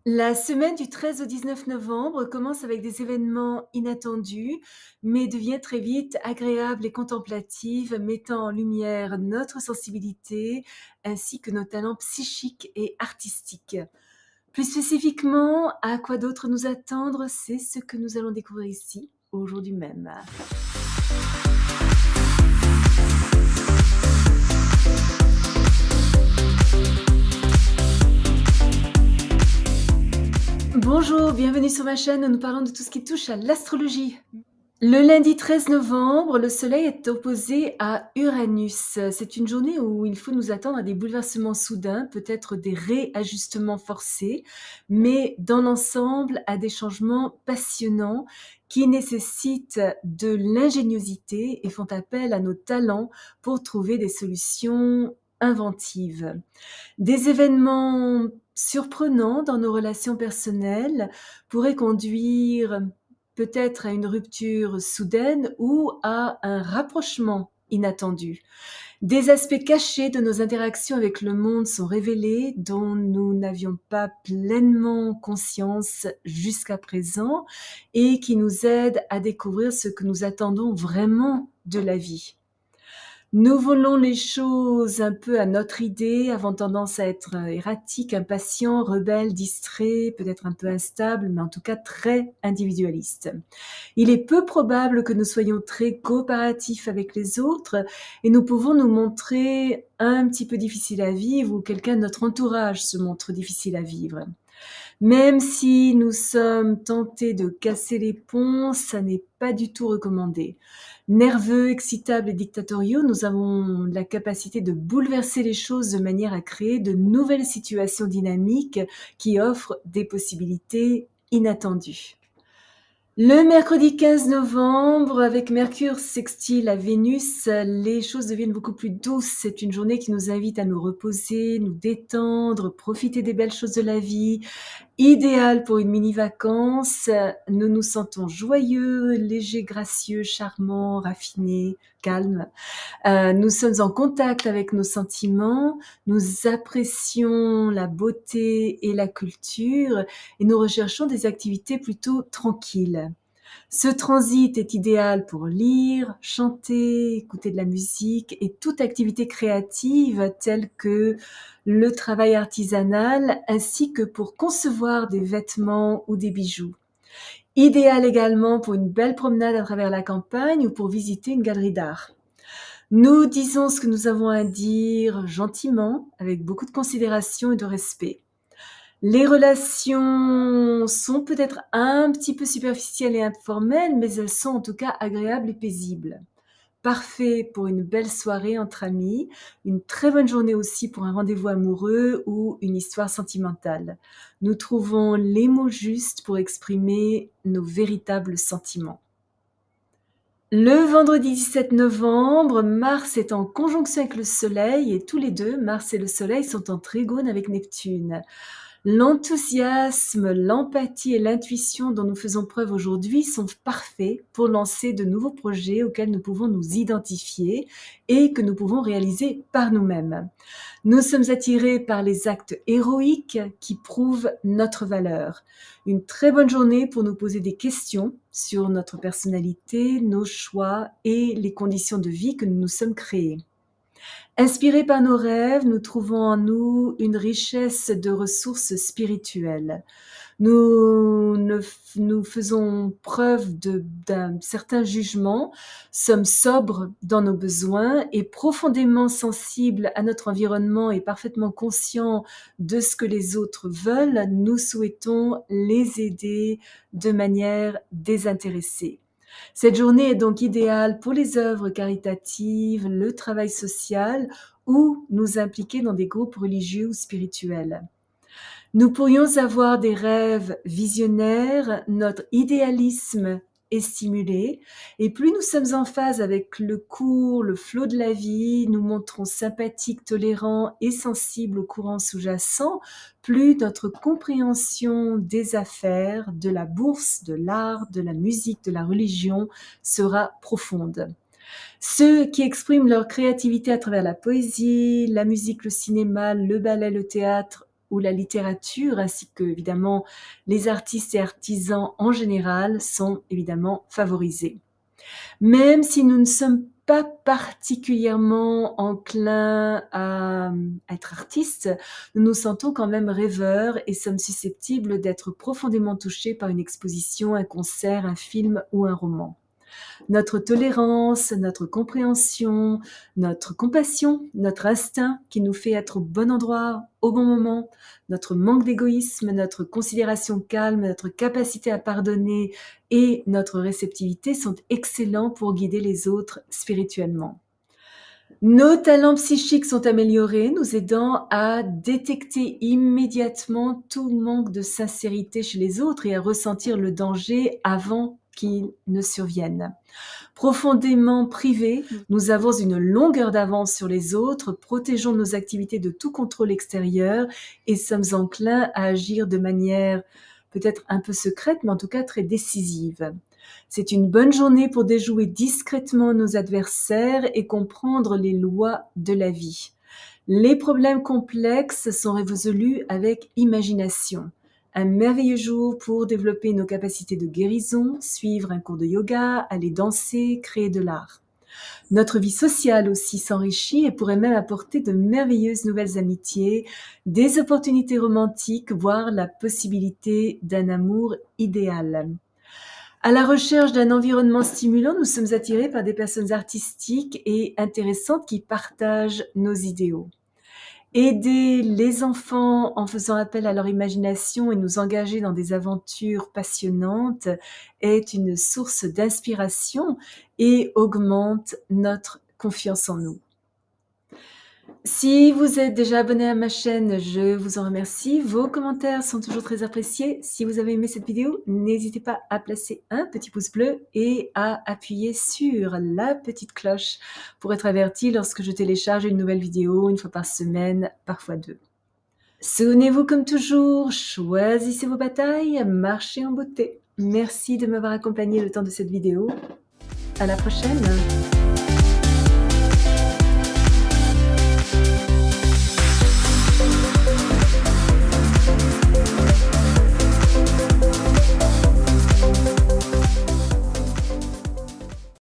La semaine du 13 au 19 novembre commence avec des événements inattendus, mais devient très vite agréable et contemplative, mettant en lumière notre sensibilité ainsi que nos talents psychiques et artistiques. Plus spécifiquement, à quoi d'autre nous attendre, c'est ce que nous allons découvrir ici, aujourd'hui même. Bonjour, bienvenue sur ma chaîne où nous parlons de tout ce qui touche à l'astrologie. Le lundi 13 novembre, le Soleil est opposé à Uranus. C'est une journée où il faut nous attendre à des bouleversements soudains, peut-être des réajustements forcés, mais dans l'ensemble à des changements passionnants qui nécessitent de l'ingéniosité et font appel à nos talents pour trouver des solutions inventives. Des événements surprenants dans nos relations personnelles pourraient conduire peut-être à une rupture soudaine ou à un rapprochement inattendu. Des aspects cachés de nos interactions avec le monde sont révélés dont nous n'avions pas pleinement conscience jusqu'à présent et qui nous aident à découvrir ce que nous attendons vraiment de la vie. Nous voulons les choses un peu à notre idée, avons tendance à être erratiques, impatients, rebelles, distraits, peut-être un peu instables, mais en tout cas très individualistes. Il est peu probable que nous soyons très coopératifs avec les autres et nous pouvons nous montrer un petit peu difficiles à vivre ou quelqu'un de notre entourage se montre difficile à vivre. Même si nous sommes tentés de casser les ponts, ça n'est pas du tout recommandé. Nerveux, excitables et dictatoriaux, nous avons la capacité de bouleverser les choses de manière à créer de nouvelles situations dynamiques qui offrent des possibilités inattendues. Le mercredi 15 novembre, avec Mercure sextile à Vénus, les choses deviennent beaucoup plus douces. C'est une journée qui nous invite à nous reposer, nous détendre, profiter des belles choses de la vie. Idéal pour une mini-vacance. Nous nous sentons joyeux, légers, gracieux, charmants, raffinés, calmes. Nous sommes en contact avec nos sentiments, nous apprécions la beauté et la culture et nous recherchons des activités plutôt tranquilles. Ce transit est idéal pour lire, chanter, écouter de la musique et toute activité créative telle que le travail artisanal ainsi que pour concevoir des vêtements ou des bijoux. Idéal également pour une belle promenade à travers la campagne ou pour visiter une galerie d'art. Nous disons ce que nous avons à dire gentiment, avec beaucoup de considération et de respect. Les relations sont peut-être un petit peu superficielles et informelles, mais elles sont en tout cas agréables et paisibles. Parfait pour une belle soirée entre amis, une très bonne journée aussi pour un rendez-vous amoureux ou une histoire sentimentale. Nous trouvons les mots justes pour exprimer nos véritables sentiments. Le vendredi 17 novembre, Mars est en conjonction avec le Soleil et tous les deux, Mars et le Soleil, sont en trigone avec Neptune. L'enthousiasme, l'empathie et l'intuition dont nous faisons preuve aujourd'hui sont parfaits pour lancer de nouveaux projets auxquels nous pouvons nous identifier et que nous pouvons réaliser par nous-mêmes. Nous sommes attirés par les actes héroïques qui prouvent notre valeur. Une très bonne journée pour nous poser des questions sur notre personnalité, nos choix et les conditions de vie que nous nous sommes créées. Inspirés par nos rêves, nous trouvons en nous une richesse de ressources spirituelles. Nous faisons preuve d'un certain jugement, sommes sobres dans nos besoins et profondément sensibles à notre environnement et parfaitement conscients de ce que les autres veulent. Nous souhaitons les aider de manière désintéressée. Cette journée est donc idéale pour les œuvres caritatives, le travail social ou nous impliquer dans des groupes religieux ou spirituels. Nous pourrions avoir des rêves visionnaires, notre idéalisme est stimulé et plus nous sommes en phase avec le cours, le flot de la vie, nous montrons sympathiques, tolérants et sensibles aux courants sous-jacents, plus notre compréhension des affaires, de la bourse, de l'art, de la musique, de la religion sera profonde. Ceux qui expriment leur créativité à travers la poésie, la musique, le cinéma, le ballet, le théâtre où la littérature ainsi que évidemment les artistes et artisans en général sont évidemment favorisés. Même si nous ne sommes pas particulièrement enclins à être artistes, nous nous sentons quand même rêveurs et sommes susceptibles d'être profondément touchés par une exposition, un concert, un film ou un roman. Notre tolérance, notre compréhension, notre compassion, notre instinct qui nous fait être au bon endroit, au bon moment, notre manque d'égoïsme, notre considération calme, notre capacité à pardonner et notre réceptivité sont excellents pour guider les autres spirituellement. Nos talents psychiques sont améliorés, nous aidant à détecter immédiatement tout manque de sincérité chez les autres et à ressentir le danger avant qu'il ne survienne. Profondément privés, nous avons une longueur d'avance sur les autres, protégeons nos activités de tout contrôle extérieur et sommes enclins à agir de manière peut-être un peu secrète, mais en tout cas très décisive. C'est une bonne journée pour déjouer discrètement nos adversaires et comprendre les lois de la vie. Les problèmes complexes sont résolus avec imagination. Un merveilleux jour pour développer nos capacités de guérison, suivre un cours de yoga, aller danser, créer de l'art. Notre vie sociale aussi s'enrichit et pourrait même apporter de merveilleuses nouvelles amitiés, des opportunités romantiques, voire la possibilité d'un amour idéal. À la recherche d'un environnement stimulant, nous sommes attirés par des personnes artistiques et intéressantes qui partagent nos idéaux. Aider les enfants en faisant appel à leur imagination et nous engager dans des aventures passionnantes est une source d'inspiration et augmente notre confiance en nous. Si vous êtes déjà abonné à ma chaîne, je vous en remercie. Vos commentaires sont toujours très appréciés. Si vous avez aimé cette vidéo, n'hésitez pas à placer un petit pouce bleu et à appuyer sur la petite cloche pour être averti lorsque je télécharge une nouvelle vidéo, une fois par semaine, parfois deux. Souvenez-vous comme toujours, choisissez vos batailles, marchez en beauté. Merci de m'avoir accompagné le temps de cette vidéo. À la prochaine.